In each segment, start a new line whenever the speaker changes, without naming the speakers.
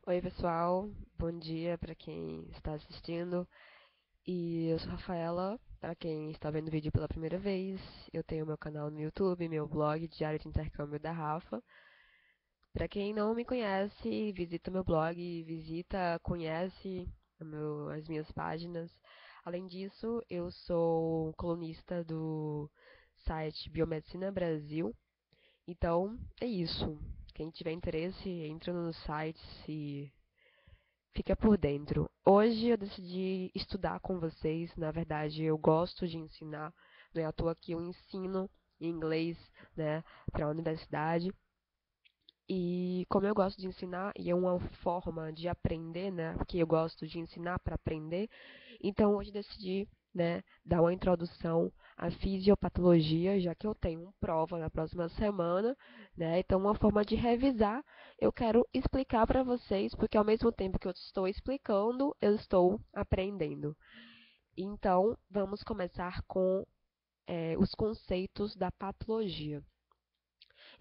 Oi, pessoal. Bom dia para quem está assistindo. E eu sou Rafaela, para quem está vendo o vídeo pela primeira vez. Eu tenho meu canal no YouTube, meu blog Diário de Intercâmbio da Rafa. Para quem não me conhece, visita meu blog, conhece as minhas páginas. Além disso, eu sou colunista do site Biomedicina Brasil. Então, é isso. Quem tiver interesse, entra no site e fica por dentro. Hoje eu decidi estudar com vocês. Na verdade, eu gosto de ensinar. Não é à toa que eu ensino inglês, né, para a universidade. E como eu gosto de ensinar, e é uma forma de aprender, né, porque eu gosto de ensinar para aprender, então hoje decidi, né, dar uma introdução à fisiopatologia, já que eu tenho prova na próxima semana, né, então uma forma de revisar, eu quero explicar para vocês, porque ao mesmo tempo que eu estou explicando, eu estou aprendendo. Então, vamos começar com os conceitos da patologia.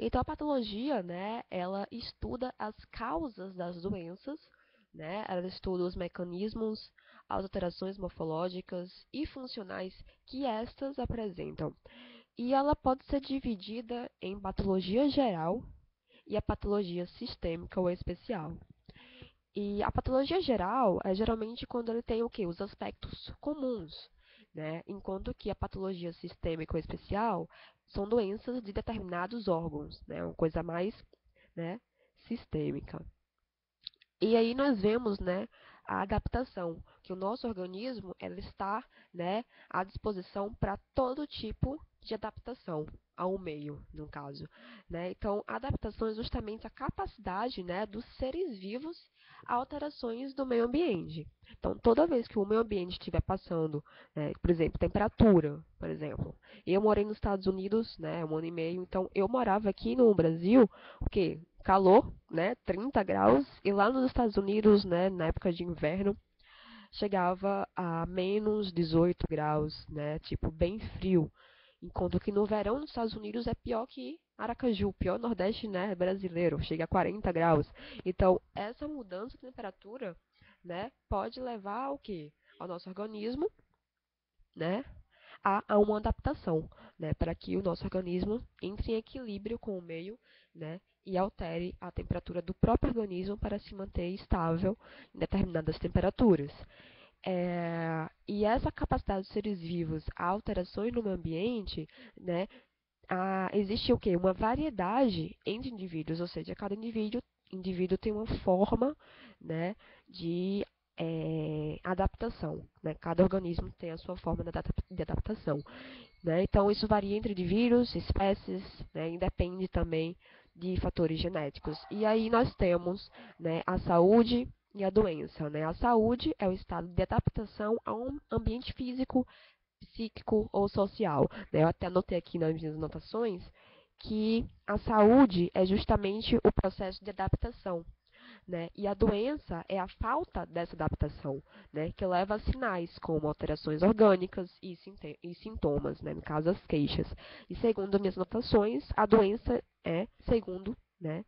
Então, a patologia, né, ela estuda as causas das doenças, né, ela estuda os mecanismos, as alterações morfológicas e funcionais que estas apresentam. E ela pode ser dividida em patologia geral e a patologia sistêmica ou especial. E a patologia geral é geralmente quando ele tem o quê? Os aspectos comuns, né? Enquanto que a patologia sistêmica ou especial são doenças de determinados órgãos, né? Uma coisa mais, né, sistêmica. E aí nós vemos, né, a adaptação, que o nosso organismo ela está, né, à disposição para todo tipo de adaptação ao meio, no caso, né? Então, a adaptação é justamente a capacidade, né, dos seres vivos a alterações do meio ambiente. Então, toda vez que o meio ambiente estiver passando, né, por exemplo, temperatura, por exemplo. Eu morei nos Estados Unidos, né, 1 ano e meio, então eu morava aqui no Brasil, o quê? Calor, né, 30 graus, e lá nos Estados Unidos, né, na época de inverno, chegava a menos 18 graus, né, tipo bem frio. Enquanto que no verão nos Estados Unidos é pior que Aracaju, pior Nordeste, né, brasileiro, chega a 40 graus. Então, essa mudança de temperatura, né, pode levar ao quê? Ao nosso organismo, né, a uma adaptação, né, para que o nosso organismo entre em equilíbrio com o meio, né, e altere a temperatura do próprio organismo para se manter estável em determinadas temperaturas. E essa capacidade dos seres vivos a alterações no meio ambiente, né, existe o quê? Uma variedade entre indivíduos, ou seja, cada indivíduo tem uma forma, né, de adaptação. Né? Cada organismo tem a sua forma de adaptação. Né? Então, isso varia entre indivíduos, espécies, né? Independe também de fatores genéticos. E aí nós temos, né, a saúde e a doença. Né? A saúde é o estado de adaptação a um ambiente físico, psíquico ou social. Né? Eu até anotei aqui nas minhas anotações que a saúde é justamente o processo de adaptação. Né? E a doença é a falta dessa adaptação, né? Que leva a sinais como alterações orgânicas e sintomas, né? No caso, as queixas. E segundo minhas anotações, a doença é, segundo, né?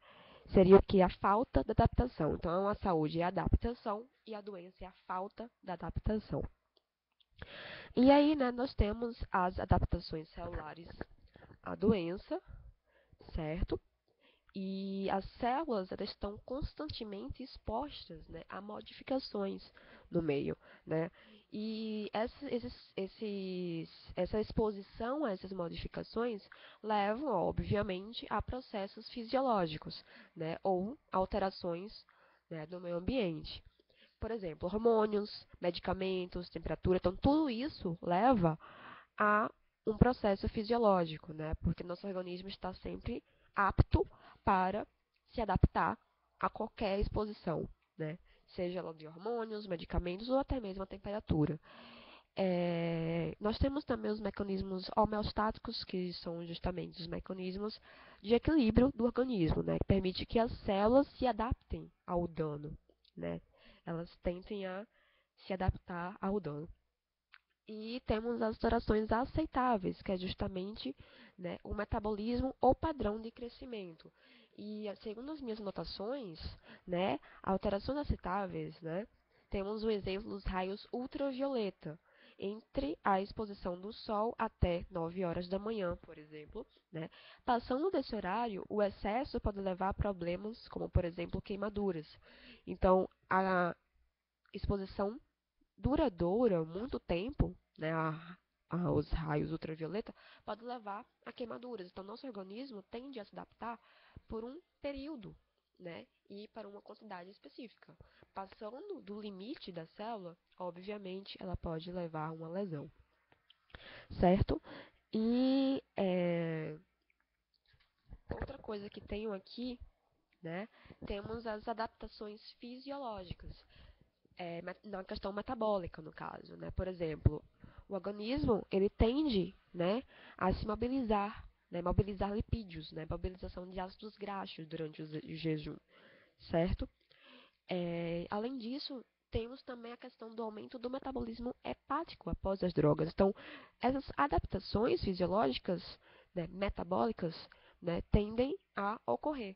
Seria o que? A falta da adaptação. Então, a saúde é a adaptação e a doença é a falta da adaptação. E aí, né, nós temos as adaptações celulares à doença, certo? E as células elas estão constantemente expostas, né, a modificações no meio. Né? E essa exposição a essas modificações levam, obviamente, a processos fisiológicos, né, ou alterações, né, do meio ambiente. Por exemplo, hormônios, medicamentos, temperatura. Então, tudo isso leva a um processo fisiológico, né? Porque nosso organismo está sempre apto para se adaptar a qualquer exposição, né? Seja ela de hormônios, medicamentos ou até mesmo a temperatura. Nós temos também os mecanismos homeostáticos, que são justamente os mecanismos de equilíbrio do organismo, né? Que permite que as células se adaptem ao dano, né? Elas tentem a se adaptar ao dano. E temos as alterações aceitáveis, que é justamente, né, o metabolismo ou padrão de crescimento. E segundo as minhas anotações, né, alterações aceitáveis, né, temos o exemplo dos raios ultravioleta, entre a exposição do sol até 9 horas da manhã, por exemplo, né. Passando desse horário, o excesso pode levar a problemas como, por exemplo, queimaduras. Então, a exposição duradoura, muito tempo, né, aos raios ultravioleta, pode levar a queimaduras. Então, nosso organismo tende a se adaptar por um período, né, e para uma quantidade específica. Passando do limite da célula, obviamente, ela pode levar a uma lesão, certo? E outra coisa que tenho aqui, né, temos as adaptações fisiológicas. Na questão metabólica, no caso, né? Por exemplo, o organismo ele tende, né, a se mobilizar, né, mobilizar lipídios, né, mobilização de ácidos graxos durante o jejum, certo? Além disso, temos também a questão do aumento do metabolismo hepático após as drogas. Então, essas adaptações fisiológicas, né, metabólicas, né, tendem a ocorrer,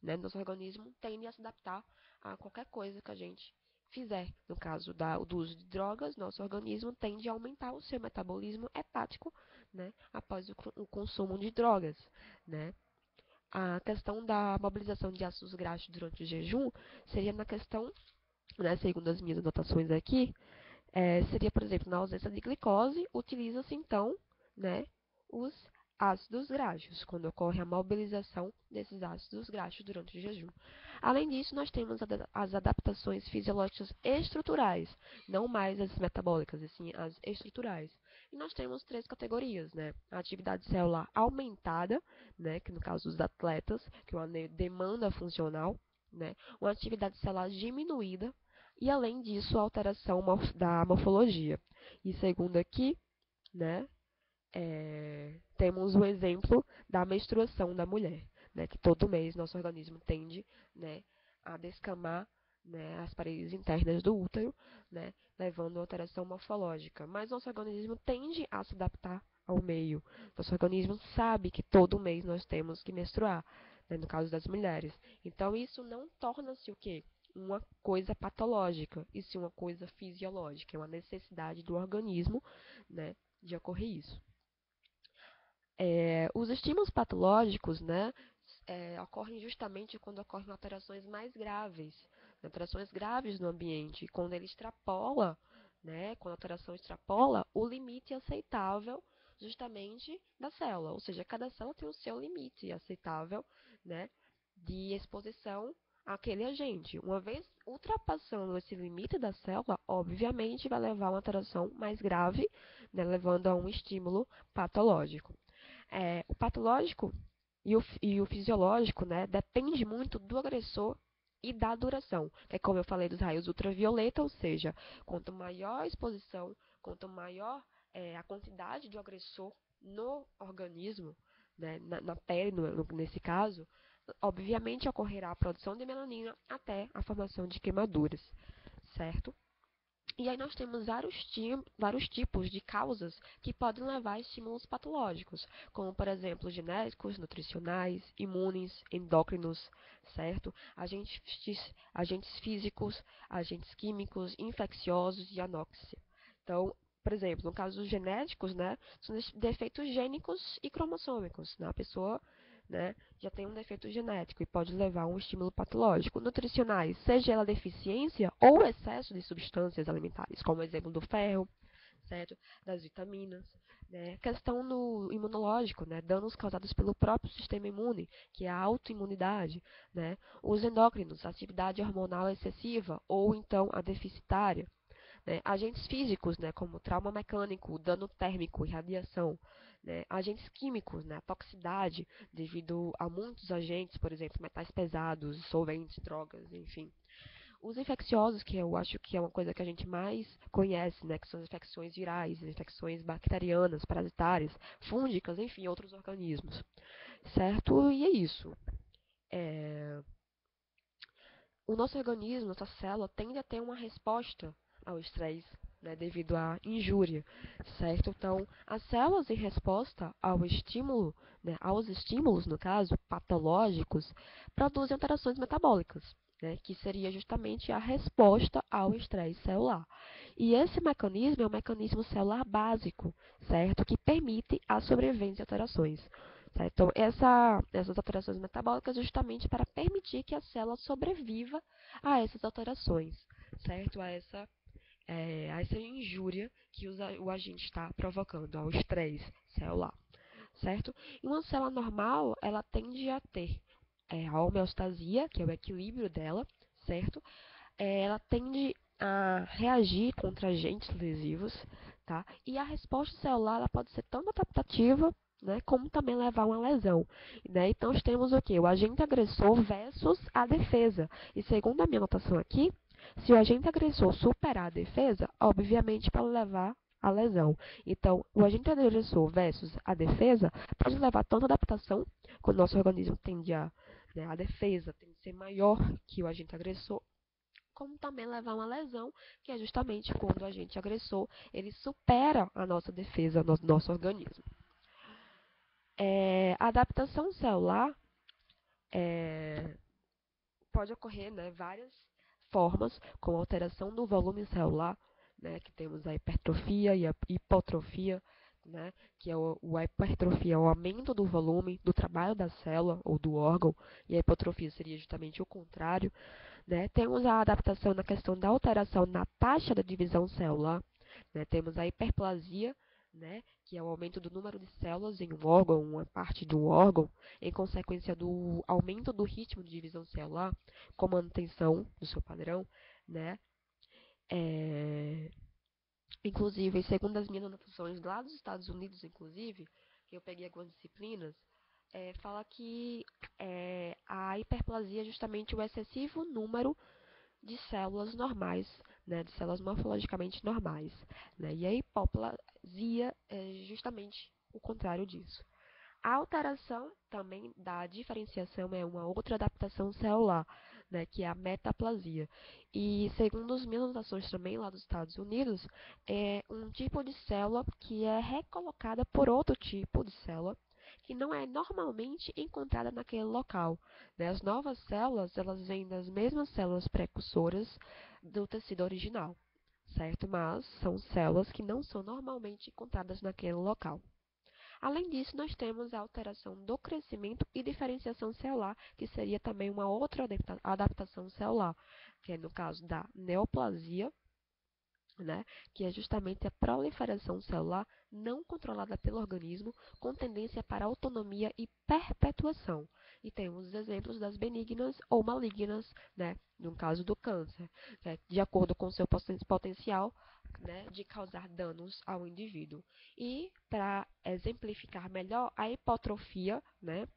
né? Nosso organismo tende a se adaptar a qualquer coisa que a gente fizer. No caso do uso de drogas, nosso organismo tende a aumentar o seu metabolismo hepático, né, após o consumo de drogas, né? A questão da mobilização de ácidos graxos durante o jejum seria na questão, né, segundo as minhas anotações aqui, seria, por exemplo, na ausência de glicose, utiliza-se então, né, os ácidos graxos, quando ocorre a mobilização desses ácidos graxos durante o jejum. Além disso, nós temos as adaptações fisiológicas estruturais, não mais as metabólicas, e sim as estruturais. E nós temos três categorias, né? A atividade celular aumentada, né, que no caso dos atletas, que é uma demanda funcional, né? Uma atividade celular diminuída, e além disso, a alteração da morfologia. E segundo aqui, né, temos o exemplo da menstruação da mulher, né, que todo mês nosso organismo tende, né, a descamar, né, as paredes internas do útero, né, levando a alteração morfológica. Mas nosso organismo tende a se adaptar ao meio. Nosso organismo sabe que todo mês nós temos que menstruar, né, no caso das mulheres. Então isso não torna-se o quê? Uma coisa patológica, e sim uma coisa fisiológica, é uma necessidade do organismo, né, de ocorrer isso. Os estímulos patológicos, né, ocorrem justamente quando ocorrem alterações mais graves, alterações graves no ambiente, quando ele extrapola, né, quando a alteração extrapola o limite aceitável justamente da célula, ou seja, cada célula tem o seu limite aceitável, né, de exposição àquele agente. Uma vez ultrapassando esse limite da célula, obviamente vai levar a uma alteração mais grave, né, levando a um estímulo patológico. O patológico e o fisiológico, né, depende muito do agressor e da duração. É como eu falei dos raios ultravioleta, ou seja, quanto maior a exposição, quanto maior a quantidade de agressor no organismo, né, na pele, nesse caso, obviamente ocorrerá a produção de melanina até a formação de queimaduras, certo? E aí nós temos vários tipos de causas que podem levar a estímulos patológicos, como, por exemplo, genéticos, nutricionais, imunes, endócrinos, certo? Agentes físicos, agentes químicos, infecciosos e anóxia. Então, por exemplo, no caso dos genéticos, né, são defeitos gênicos e cromossômicos. Né? A pessoa, né, já tem um defeito genético e pode levar a um estímulo patológico. Nutricionais, seja ela deficiência ou excesso de substâncias alimentares, como o exemplo do ferro, certo? Das vitaminas, né? Questão no imunológico, né? Danos causados pelo próprio sistema imune, que é a autoimunidade, né? Os endócrinos, atividade hormonal excessiva ou então a deficitária, né? Agentes físicos, né, como trauma mecânico, dano térmico e radiação. Né? Agentes químicos, né, a toxicidade, devido a muitos agentes, por exemplo, metais pesados, solventes, drogas, enfim. Os infecciosos, que eu acho que é uma coisa que a gente mais conhece, né, que são as infecções virais, infecções bacterianas, parasitárias, fúngicas, enfim, outros organismos. Certo? E é isso. É... O nosso organismo, nossa célula, tende a ter uma resposta ao estresse, né, devido à injúria, certo? Então, as células em resposta ao estímulo, né, aos estímulos, no caso, patológicos, produzem alterações metabólicas, né, que seria justamente a resposta ao estresse celular. E esse mecanismo é um mecanismo celular básico, certo? Que permite a sobrevivência de alterações. Certo? Então, essas alterações metabólicas justamente para permitir que a célula sobreviva a essas alterações, certo? A essa injúria que o agente está provocando, ao estresse celular, certo? E uma célula normal, ela tende a ter a homeostasia, que é o equilíbrio dela, certo? Ela tende a reagir contra agentes lesivos, tá? E a resposta celular ela pode ser tanto adaptativa, né, como também levar a uma lesão, né? Então, nós temos o quê? O agente agressor versus a defesa. E segundo a minha anotação aqui, se o agente agressor superar a defesa, obviamente pode levar a lesão. Então, o agente agressor versus a defesa pode levar tanto a adaptação, quando o nosso organismo tende a defesa tem que ser maior que o agente agressor, como também levar a uma lesão, que é justamente quando o agente agressor ele supera a nossa defesa, nosso organismo. A adaptação celular pode ocorrer, né, várias formas, com alteração do volume celular, né, que temos a hipertrofia e a hipotrofia, né, que é a hipertrofia é o aumento do volume do trabalho da célula ou do órgão, e a hipotrofia seria justamente o contrário, né? Temos a adaptação na questão da alteração na taxa da divisão celular, né? Temos a hiperplasia, né, que é o aumento do número de células em um órgão, uma parte de um órgão, em consequência do aumento do ritmo de divisão celular, com manutenção do seu padrão, né? É, Inclusive, segundo as minhas anotações lá dos Estados Unidos, inclusive, que eu peguei algumas disciplinas, fala que a hiperplasia é justamente o excessivo número de células normais, né, de células morfologicamente normais, né, e a hipoplasia é justamente o contrário disso. A alteração também da diferenciação é uma outra adaptação celular, né, que é a metaplasia. E segundo as minhas anotações também lá dos Estados Unidos, é um tipo de célula que é recolocada por outro tipo de célula que não é normalmente encontrada naquele local. Né? As novas células, elas vêm das mesmas células precursoras do tecido original, certo? Mas são células que não são normalmente encontradas naquele local. Além disso, nós temos a alteração do crescimento e diferenciação celular, que seria também uma outra adaptação celular, que é no caso da neoplasia, né, que é justamente a proliferação celular não controlada pelo organismo, com tendência para autonomia e perpetuação. E temos os exemplos das benignas ou malignas, né, no caso do câncer, né, de acordo com seu potencial, né, de causar danos ao indivíduo. E, para exemplificar melhor, a hipotrofia, né,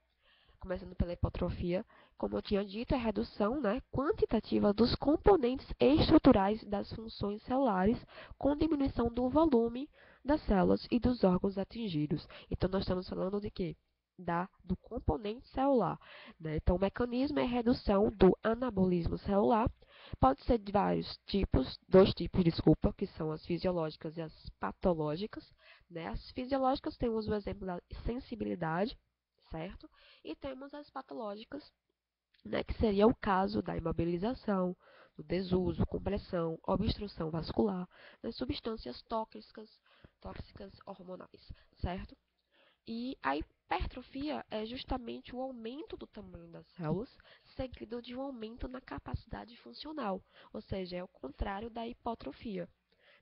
começando pela hipotrofia, como eu tinha dito, é a redução, né, quantitativa dos componentes estruturais das funções celulares, com diminuição do volume das células e dos órgãos atingidos. Então, nós estamos falando de quê? Do componente celular. Né? Então, o mecanismo é a redução do anabolismo celular. Pode ser de vários tipos, dois tipos, desculpa, que são as fisiológicas e as patológicas. Né? As fisiológicas temos o exemplo da sensibilidade, certo? E temos as patológicas, né, que seria o caso da imobilização, do desuso, compressão, obstrução vascular, das substâncias tóxicas hormonais, certo? E a hipertrofia é justamente o aumento do tamanho das células, seguido de um aumento na capacidade funcional, ou seja, é o contrário da hipotrofia.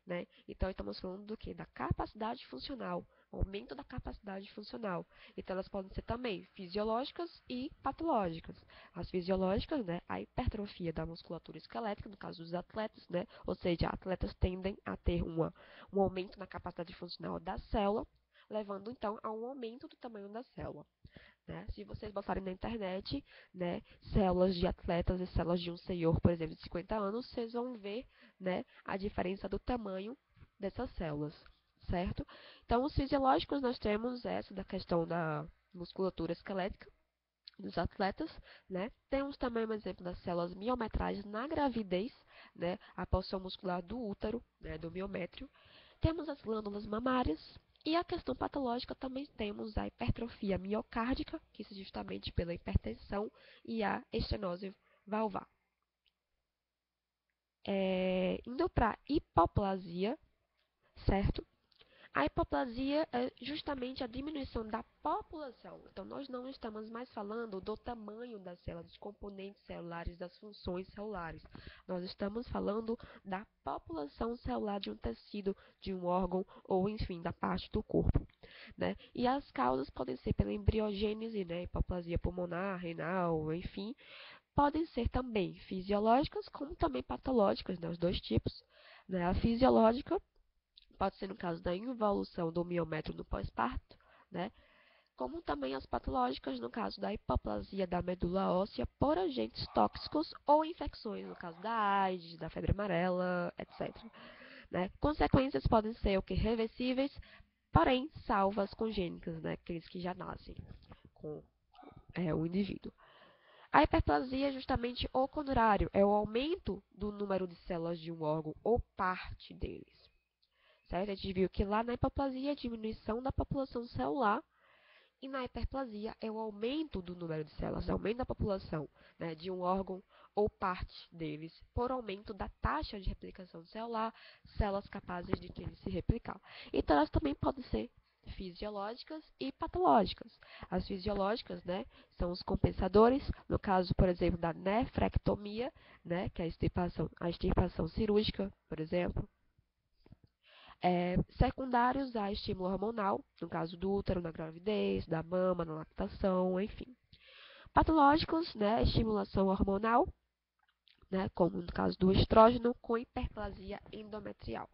Né? Então, estamos falando do quê? Da capacidade funcional, aumento da capacidade funcional. Então, elas podem ser também fisiológicas e patológicas. As fisiológicas, né, a hipertrofia da musculatura esquelética, no caso dos atletas, né, ou seja, atletas tendem a ter um aumento na capacidade funcional da célula, levando então a um aumento do tamanho da célula. Né? Se vocês botarem na internet, né, células de atletas e células de um senhor, por exemplo, de 50 anos, vocês vão ver, né, a diferença do tamanho dessas células, certo? Então, os fisiológicos nós temos essa da questão da musculatura esquelética dos atletas, né? Temos também um exemplo das células miometrais na gravidez, né, a porção muscular do útero, né, do miométrio. Temos as glândulas mamárias, E a questão patológica também temos a hipertrofia miocárdica, que é justamente pela hipertensão, e a estenose valvar. Indo para hipoplasia, certo? A hipoplasia é justamente a diminuição da população. Então, nós não estamos mais falando do tamanho das células, dos componentes celulares, das funções celulares. Nós estamos falando da população celular de um tecido, de um órgão ou, enfim, da parte do corpo. Né? E as causas podem ser pela embriogênese, né? Hipoplasia pulmonar, renal, enfim. Podem ser também fisiológicas, como também patológicas, né? Os dois tipos. Né? A fisiológica pode ser no caso da involução do miômetro no pós-parto, né? Como também as patológicas no caso da hipoplasia da medula óssea por agentes tóxicos ou infecções, no caso da AIDS, da febre amarela, etc. Né? Consequências podem ser o que reversíveis, porém salvas congênitas, né? Aqueles que já nascem com o indivíduo. A hiperplasia é justamente o contrário, é o aumento do número de células de um órgão ou parte deles. Certo? A gente viu que lá na hipoplasia é a diminuição da população celular e na hiperplasia é o aumento do número de células, aumento da população, né, de um órgão ou parte deles, por aumento da taxa de replicação celular, células capazes de que ele se replicar. Então, elas também podem ser fisiológicas e patológicas. As fisiológicas, né, são os compensadores, no caso, por exemplo, da nefrectomia, né, que é a extirpação cirúrgica, por exemplo. Secundários a estímulo hormonal, no caso do útero, na gravidez, da mama, na lactação, enfim. Patológicos, né, estimulação hormonal, né, como no caso do estrógeno, com hiperplasia endometrial.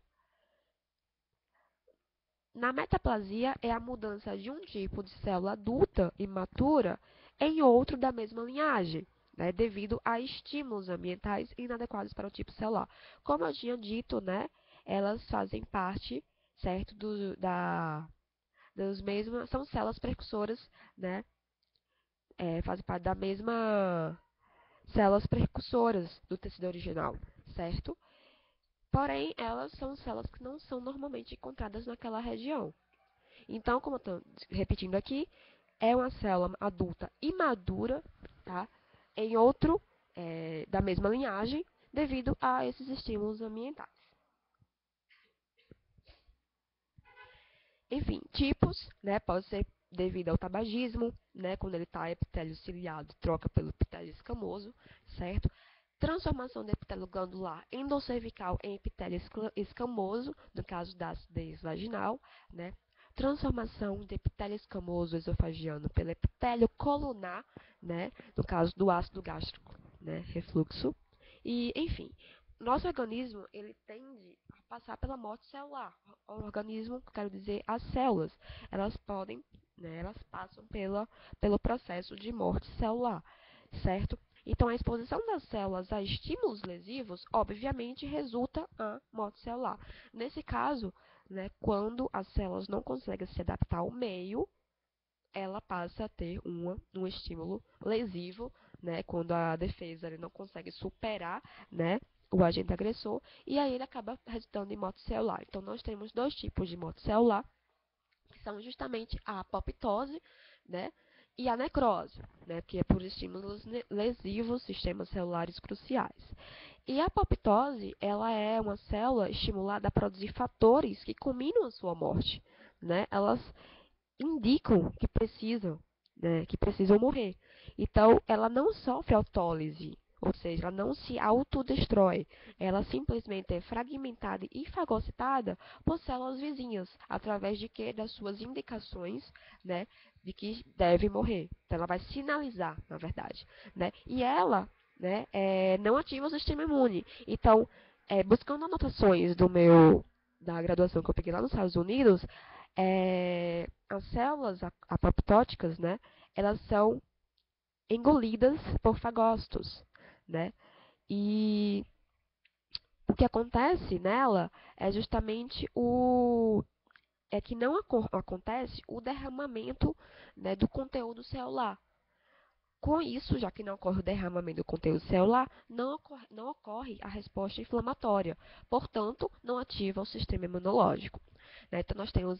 Na metaplasia é a mudança de um tipo de célula adulta imatura em outro da mesma linhagem, né, devido a estímulos ambientais inadequados para o tipo celular. Como eu tinha dito, né, elas fazem parte, certo, dos mesmos, são células precursoras, né, fazem parte da mesma células precursoras do tecido original, certo? Porém, elas são células que não são normalmente encontradas naquela região. Então, como eu estou repetindo aqui, é uma célula adulta imadura, tá? Em outro da mesma linhagem, devido a esses estímulos ambientais. Enfim, tipos, né? Pode ser devido ao tabagismo, né? Quando ele está epitélio ciliado, troca pelo epitélio escamoso, certo? Transformação do epitélio glandular endocervical em epitélio escamoso, no caso da acidez vaginal, né? Transformação de epitélio escamoso esofagiano pelo epitélio colunar, né? No caso do ácido gástrico, né? Refluxo. E, enfim, nosso organismo, ele tende a passar pela morte celular. O organismo, quero dizer, as células, elas podem, né, elas passam pelo processo de morte celular, certo? Então, a exposição das células a estímulos lesivos, obviamente, resulta a morte celular. Nesse caso, né, quando as células não conseguem se adaptar ao meio, ela passa a ter um estímulo lesivo, né, quando a defesa ele não consegue superar, né, o agente agressor, e aí ele acaba resultando em morte celular. Então, nós temos dois tipos de morte celular, que são justamente a apoptose, né, e a necrose, né, que é por estímulos lesivos, sistemas celulares cruciais. E a apoptose, ela é uma célula estimulada a produzir fatores que culminam a sua morte, né? Elas indicam que precisam morrer. Então, ela não sofre autólise, ou seja, ela não se autodestrói. Ela simplesmente é fragmentada e fagocitada por células vizinhas, através de quê? Das suas indicações, né, de que deve morrer. Então, ela vai sinalizar, na verdade, né? E ela, né, não ativa o sistema imune. Então, buscando anotações da graduação que eu peguei lá nos Estados Unidos, as células apoptóticas, né, elas são engolidas por fagócitos, né? E o que acontece nela é justamente que não acontece o derramamento, né, do conteúdo celular. Com isso, já que não ocorre o derramamento do conteúdo celular, não ocorre a resposta inflamatória. Portanto, não ativa o sistema imunológico. né? Então, nós temos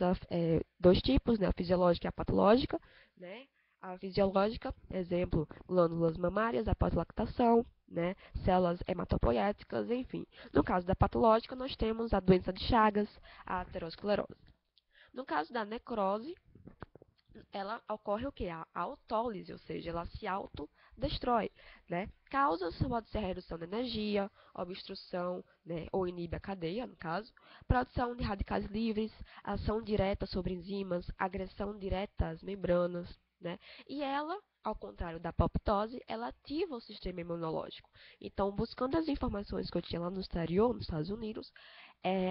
dois tipos, né? A fisiológica e a patológica, né? A fisiológica, exemplo, glândulas mamárias após lactação, né? Células hematopoéticas, enfim. No caso da patológica, nós temos a doença de Chagas, a aterosclerose. No caso da necrose, ela ocorre o quê? A autólise, ou seja, ela se autodestrói, né? Causas pode ser a redução da energia, obstrução, né, ou inibe a cadeia, no caso, produção de radicais livres, ação direta sobre enzimas, agressão direta às membranas, né? E ela, ao contrário da apoptose, ela ativa o sistema imunológico. Então, buscando as informações que eu tinha lá no exterior, nos Estados Unidos,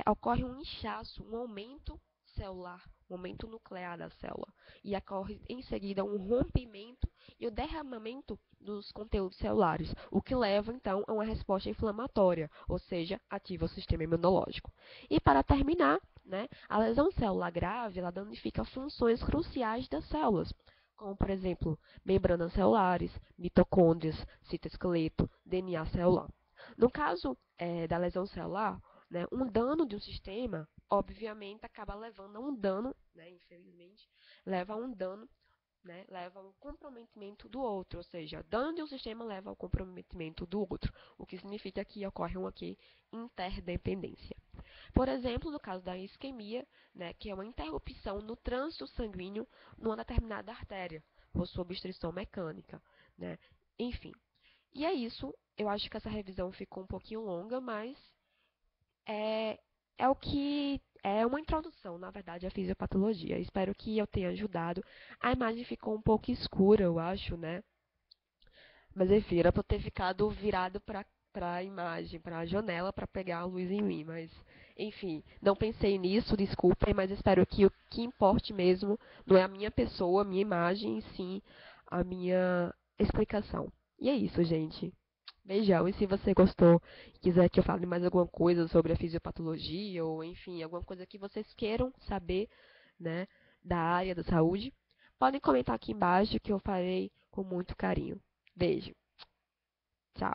ocorre um inchaço, um aumento celular, um aumento nuclear da célula e ocorre em seguida um rompimento e o derramamento dos conteúdos celulares, o que leva então a uma resposta inflamatória, ou seja, ativa o sistema imunológico. E para terminar, né, a lesão celular grave ela danifica funções cruciais das células, como por exemplo, membranas celulares, mitocôndrias, citoesqueleto, DNA celular. No caso da lesão celular, né, um dano de um sistema, obviamente, acaba levando a um dano, né, infelizmente, leva a um dano, né, leva ao comprometimento do outro, ou seja, dano de um sistema leva ao comprometimento do outro, o que significa que ocorre uma aqui interdependência. Por exemplo, no caso da isquemia, né, que é uma interrupção no trânsito sanguíneo numa determinada artéria, por sua obstrução mecânica, né? Enfim. E é isso. Eu acho que essa revisão ficou um pouquinho longa, mas é, é o que é uma introdução, na verdade, à fisiopatologia. Espero que eu tenha ajudado. A imagem ficou um pouco escura, eu acho, né? Mas enfim, era pra eu ter ficado virado para a imagem, para a janela, para pegar a luz em mim. Mas, enfim, não pensei nisso, desculpem, mas espero que o que importe mesmo não é a minha pessoa, a minha imagem, e sim a minha explicação. E é isso, gente. Beijão. E se você gostou e quiser que eu fale mais alguma coisa sobre a fisiopatologia, ou enfim, alguma coisa que vocês queiram saber, né, da área da saúde, podem comentar aqui embaixo que eu farei com muito carinho. Beijo. Tchau.